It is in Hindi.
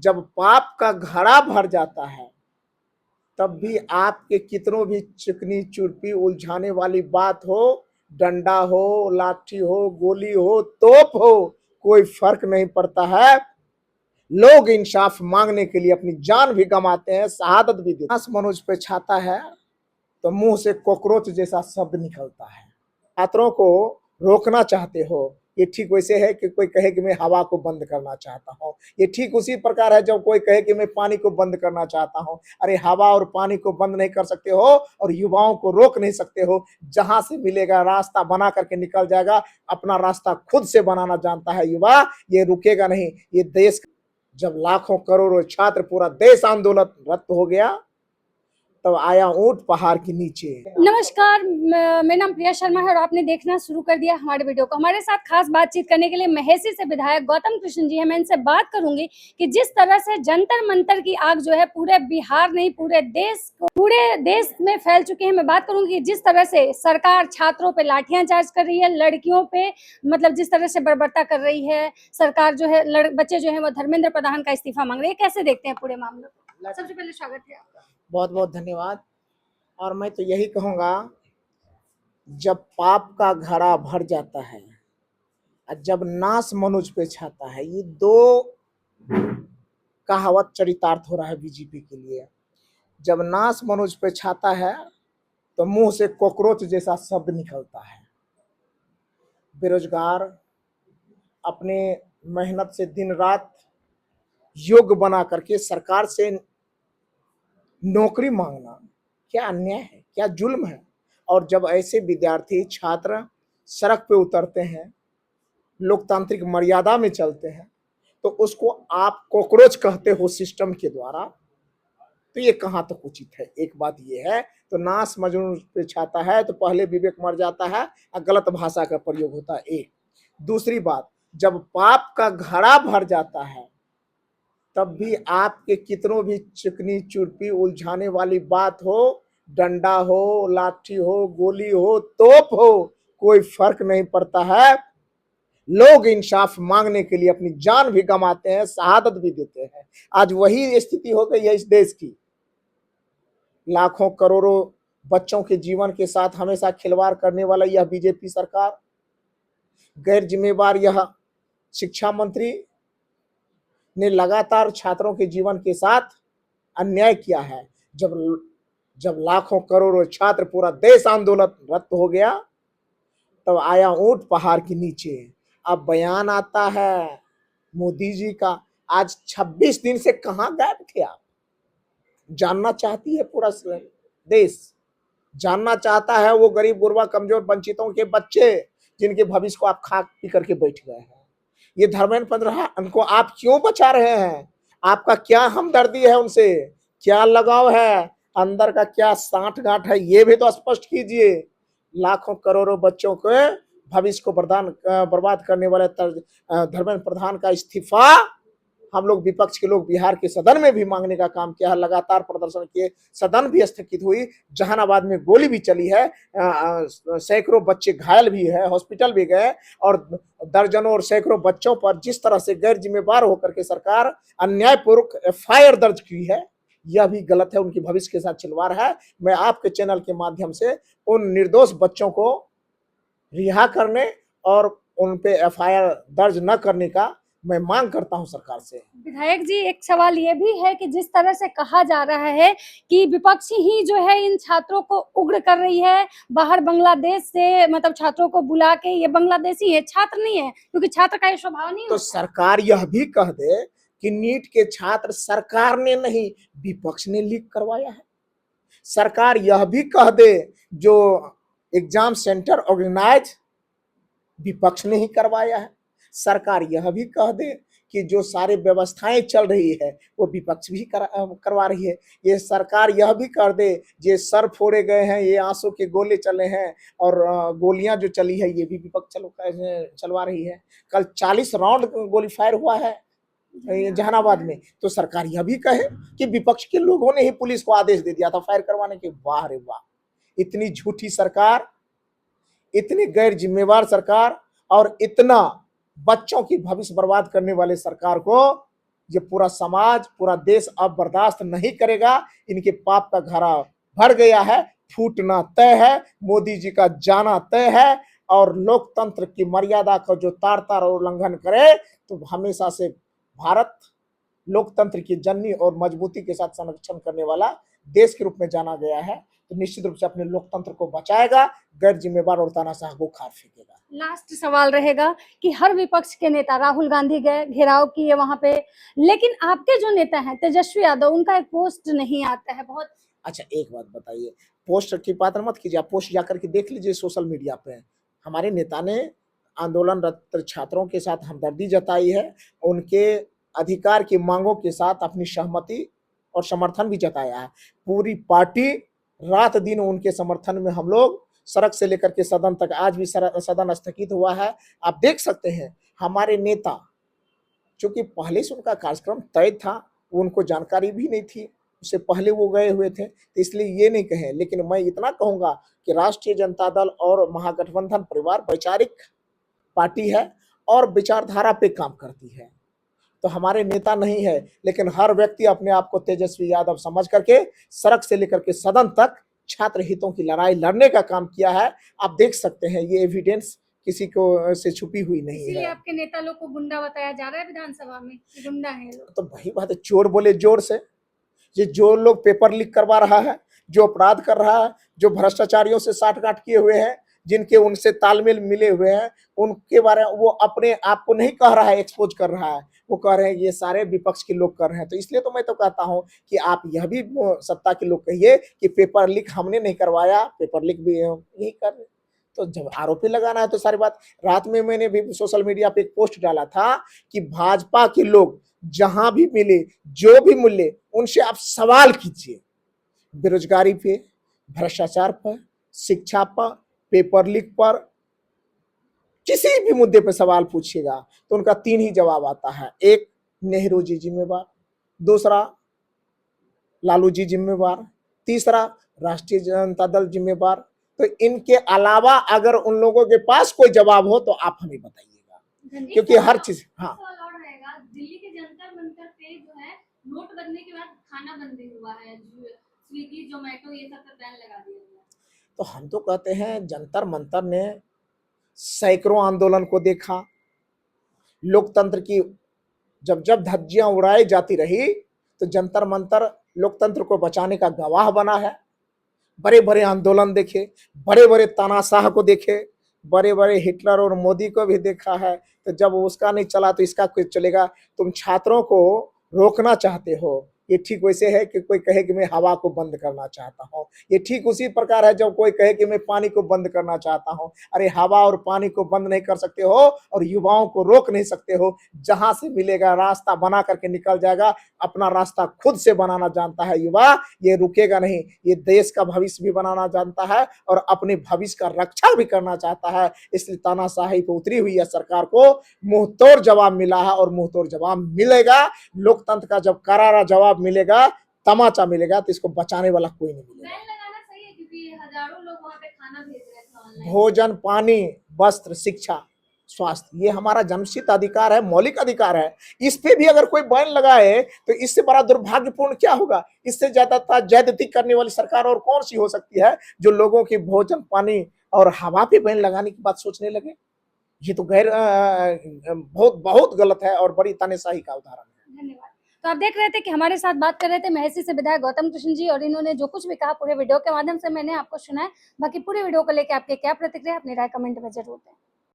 जब पाप का घड़ा भर जाता है तब भी आपके कितनों भी चिकनी चुरपी उलझाने वाली बात हो, डंडा हो, लाठी हो, गोली हो, तोप हो, कोई फर्क नहीं पड़ता है। लोग इंसाफ मांगने के लिए अपनी जान भी गंवाते हैं, शहादत भी देते हैं। मनुज पे छाता है तो मुंह से कॉकरोच जैसा शब्द निकलता है। छात्रों को रोकना चाहते हो, ये ठीक वैसे है कि कोई कहे कि मैं हवा को बंद करना चाहता हूँ। ये ठीक उसी प्रकार है जब कोई कहे कि मैं पानी को बंद करना चाहता हूँ। अरे हवा और पानी को बंद नहीं कर सकते हो और युवाओं को रोक नहीं सकते हो। जहां से मिलेगा रास्ता बना करके निकल जाएगा। अपना रास्ता खुद से बनाना जानता है युवा, ये रुकेगा नहीं। ये देश जब लाखों करोड़ों छात्र पूरा देश आंदोलनरत हो गया तब आया ऊंट पहाड़ के नीचे। नमस्कार, मेरा नाम प्रिया शर्मा है और आपने देखना शुरू कर दिया हमारे वीडियो को। हमारे साथ खास बातचीत करने के लिए महेसी से विधायक गौतम कृष्ण जी है। मैं इनसे बात करूंगी कि जिस तरह से जंतर मंतर की आग जो है पूरे बिहार नहीं पूरे देश में फैल चुके हैं। मैं बात करूंगी कि जिस तरह से सरकार छात्रों पे लाठियां चार्ज कर रही है, लड़कियों पे मतलब जिस तरह से बर्बरता कर रही है सरकार, जो है बच्चे जो है वो धर्मेंद्र प्रधान का इस्तीफा मांग रहे हैं। कैसे देखते हैं पूरे मामले को? सबसे पहले स्वागत है आपका। बहुत बहुत धन्यवाद। और मैं तो यही कहूंगा, जब पाप का घड़ा भर जाता है और जब नाश मनुज पे छाता है, ये दो कहावत चरितार्थ हो रहा है बीजेपी के लिए। जब नाश मनुज पे छाता है तो मुंह से कॉकरोच जैसा शब्द निकलता है। बेरोजगार अपने मेहनत से दिन रात योग्य बना करके सरकार से नौकरी मांगना क्या अन्याय है, क्या जुल्म है। और जब ऐसे विद्यार्थी छात्र सड़क पे उतरते हैं, लोकतांत्रिक मर्यादा में चलते हैं, तो उसको आप कॉकरोच कहते हो सिस्टम के द्वारा, तो ये कहाँ तक उचित है। एक बात ये है, तो नाश मजनू पे छाता है तो पहले विवेक मर जाता है और गलत भाषा का प्रयोग होता है। एक दूसरी बात, जब पाप का घड़ा भर जाता है तब भी आपके कितनों भी चिकनी चुरपी उलझाने वाली बात हो, डंडा हो, लाठी हो, गोली हो, तोप हो, कोई फर्क नहीं पड़ता है। लोग इंसाफ मांगने के लिए अपनी जान भी गंवाते हैं, शहादत भी देते हैं। आज वही स्थिति हो गई है इस देश की। लाखों करोड़ों बच्चों के जीवन के साथ हमेशा खिलवाड़ करने वाला यह बीजेपी सरकार, गैर जिम्मेवार यह शिक्षा मंत्री ने लगातार छात्रों के जीवन के साथ अन्याय किया है। जब लाखों करोड़ों छात्र पूरा देश आंदोलनरत हो गया तब आया ऊंट पहाड़ के नीचे। अब बयान आता है मोदी जी का, आज 26 दिन से कहां गायब थे आप? जानना चाहती है पूरा देश, जानना चाहता है वो गरीब गुरबा कमजोर वंचितों के बच्चे जिनके भविष्य को आप खा पी करके बैठ गए हैं। ये धर्मेंद्र प्रधान को आप क्यों बचा रहे हैं? आपका क्या हमदर्दी है उनसे, क्या लगाव है, अंदर का क्या साठ गांठ है, ये भी तो स्पष्ट कीजिए। लाखों करोड़ों बच्चों के भविष्य को बर्बाद करने वाले धर्मेंद्र प्रधान का इस्तीफा हम लोग विपक्ष के लोग बिहार के सदन में भी मांगने का काम किया है, लगातार प्रदर्शन किए, सदन भी स्थगित हुई, जहानाबाद में गोली भी चली है, सैकड़ों बच्चे घायल भी है, हॉस्पिटल भी गए, और दर्जनों और सैकड़ों बच्चों पर जिस तरह से गैर जिम्मेवार होकर के सरकार अन्यायपूर्वक एफआईआर दर्ज की है, यह भी गलत है, उनकी भविष्य के साथ खिलवाड़ है। मैं आपके चैनल के माध्यम से उन निर्दोष बच्चों को रिहा करने और उन पे एफआईआर दर्ज न करने का मैं मांग करता हूं सरकार से। विधायक जी, एक सवाल ये भी है कि जिस तरह से कहा जा रहा है कि विपक्ष ही जो है इन छात्रों को उग्र कर रही है, बाहर बांग्लादेश से मतलब छात्रों को बुला के, ये बांग्लादेशी है, छात्र नहीं है, क्योंकि छात्र का ये स्वभाव नहीं तो सरकार यह भी कह दे कि नीट के छात्र सरकार ने नहीं विपक्ष ने लीक करवाया है। सरकार यह भी कह दे जो एग्जाम सेंटर ऑर्गेनाइज विपक्ष ने ही करवाया है। सरकार यह भी कह दे कि जो सारी व्यवस्थाएं चल रही है वो विपक्ष भी करवा रही है। ये सरकार यह भी कर दे ये सर फोड़े गए हैं, ये आंसू के गोले चले हैं और गोलियां जो चली है ये भी विपक्ष चलवा रही है। कल 40 राउंड गोली फायर हुआ है जहानाबाद में, तो सरकार यह भी कहे कि विपक्ष के लोगों ने ही पुलिस को आदेश दे दिया था फायर करवाने के। वाह रे वाह, इतनी झूठी सरकार, इतनी गैर जिम्मेवार सरकार और इतना बच्चों की भविष्य बर्बाद करने वाले सरकार को ये पूरा समाज, पूरा देश अब बर्दाश्त नहीं करेगा। इनके पाप का घड़ा भर गया है, फूटना तय है, मोदी जी का जाना तय है। और लोकतंत्र की मर्यादा का जो तार तार उल्लंघन करे, तो हमेशा से भारत लोकतंत्र की जननी और मजबूती के साथ संरक्षण करने वाला देश के रूप में जाना गया है। तो निश्चित रूप से अपने लोकतंत्र को बचाएगा, गैर जिम्मेवार और तानाशाह को खार फेंकेगा। लास्ट सवाल रहेगा कि हर विपक्ष के नेता राहुल गांधी गए, घेराव किए वहां पे, लेकिन आपके जो नेता हैं तेजस्वी यादव, उनका एक पोस्ट नहीं आता है। बहुत अच्छा, एक बात बताइए, पोस्ट की बात मत कीजिए, आप पोस्ट जाकर के देख लीजिए सोशल मीडिया पे। हमारे नेता ने आंदोलनरत छात्रों के साथ हमदर्दी जताई है, उनके अधिकार की मांगों के साथ अपनी सहमति और समर्थन भी जताया है। पूरी पार्टी रात दिन उनके समर्थन में, हम लोग सड़क से लेकर के सदन तक, आज भी सदन स्थगित हुआ है। आप देख सकते हैं हमारे नेता, चूंकि पहले से उनका कार्यक्रम तय था, उनको जानकारी भी नहीं थी, उससे पहले वो गए हुए थे, तो इसलिए ये नहीं कहें। लेकिन मैं इतना कहूंगा कि राष्ट्रीय जनता दल और महागठबंधन परिवार वैचारिक पार्टी है और विचारधारा पे काम करती है। तो हमारे नेता नहीं है, लेकिन हर व्यक्ति अपने आप को तेजस्वी यादव समझ करके सड़क से लेकर के सदन तक छात्र हितों की लड़ाई लड़ने का काम किया है। आप देख सकते हैं, ये एविडेंस किसी को से छुपी हुई नहीं इसीलिए है। आपके नेता लोग को गुंडा बताया जा रहा है विधानसभा में कि गुंडा है लोग। तो वही बात है, चोर बोले जोर से। ये जो लोग पेपर लीक करवा रहा है, जो अपराध कर रहा है, जो भ्रष्टाचारियों से साठगांठ किए हुए हैं, जिनके उनसे तालमेल मिले हुए हैं, उनके बारे में वो अपने आप को नहीं कह रहा है, एक्सपोज कर रहा है, वो कह रहे हैं ये सारे विपक्ष के लोग कर रहे हैं। तो इसलिए तो मैं तो कहता हूं कि आप यह भी सत्ता के लोग कहिए कि पेपर लीक हमने नहीं करवाया, पेपर लीक भी यही कर रहे। तो जब आरोपी लगाना है तो सारी बात। रात में मैंने भी सोशल मीडिया पे एक पोस्ट डाला था कि भाजपा के लोग जहां भी मिले, जो भी मिले, उनसे आप सवाल कीजिए, बेरोजगारी पे, भ्रष्टाचार पर, शिक्षा पर, पेपर लीक पर, किसी भी मुद्दे पर सवाल पूछिएगा तो उनका 3 ही जवाब आता है। एक, नेहरू जी जिम्मेवार, दूसरा, लालू जी जिम्मेवार, तीसरा, राष्ट्रीय जनता दल जिम्मेवार। तो इनके अलावा अगर उन लोगों के पास कोई जवाब हो तो आप हमें बताइएगा, क्योंकि हर चीज। हाँ, दिल्ली के जंतर मंतर पे जो है नोट बनने के बाद खाना बंद हुआ है, स्विगी जोमेटो ये सब पर बैन लगा दिया गया। तो हम तो कहते हैं जंतर मंतर ने सैकड़ों आंदोलन को देखा, लोकतंत्र की जब जब धज्जियां उड़ाई जाती रही, तो जंतर मंतर लोकतंत्र को बचाने का गवाह बना है। बड़े बड़े आंदोलन देखे, बड़े बड़े तानाशाह को देखे, बड़े बड़े हिटलर और मोदी को भी देखा है। तो जब उसका नहीं चला तो इसका कुछ चलेगा। तुम छात्रों को रोकना चाहते हो, ये ठीक वैसे है कि कोई कहे कि मैं हवा को बंद करना चाहता हूँ। ये ठीक उसी प्रकार है जब कोई कहे कि मैं पानी को बंद करना चाहता हूँ। अरे हवा और पानी को बंद नहीं कर सकते हो और युवाओं को रोक नहीं सकते हो। जहां से मिलेगा रास्ता बना करके निकल जाएगा। अपना रास्ता खुद से बनाना जानता है युवा, ये रुकेगा नहीं। ये देश का भविष्य भी बनाना जानता है और अपने भविष्य का रक्षा भी करना चाहता है। इसलिए तानाशाही पे उतरी हुई है सरकार को मुंहतोड़ जवाब मिला है और मुंहतोड़ जवाब मिलेगा। लोकतंत्र का जब करारा जवाब मिलेगा, तमाचा मिलेगा, तो इसको बचाने वाला कोई नहीं मिलेगा। बैन लगाना सही है क्योंकि हजारों लोग वहां पे खाना भेज रहे थे ऑनलाइन। भोजन, पानी, वस्त्र, शिक्षा, स्वास्थ्य, ये हमारा जन्मसिद्ध अधिकार है, मौलिक अधिकार है। इस पे भी अगर कोई बैन लगाए तो इससे बड़ा दुर्भाग्यपूर्ण क्या होगा। इससे ज्यादा ज्यादती करने वाली सरकार और कौन सी हो सकती है जो लोगों की भोजन, पानी और हवा पे बैन लगाने की बात सोचने लगे। ये तो गैर बहुत बहुत गलत है और बड़ी तानाशाही का उदाहरण है। धन्यवाद। तो आप देख रहे थे कि हमारे साथ बात कर रहे थे महेसी से विधायक गौतम कृष्ण जी, और इन्होंने जो कुछ भी कहा पूरे वीडियो के माध्यम से मैंने आपको सुनाया। बाकी पूरे वीडियो को लेकर आपके क्या प्रतिक्रिया, अपनी राय कमेंट में जरूर दें।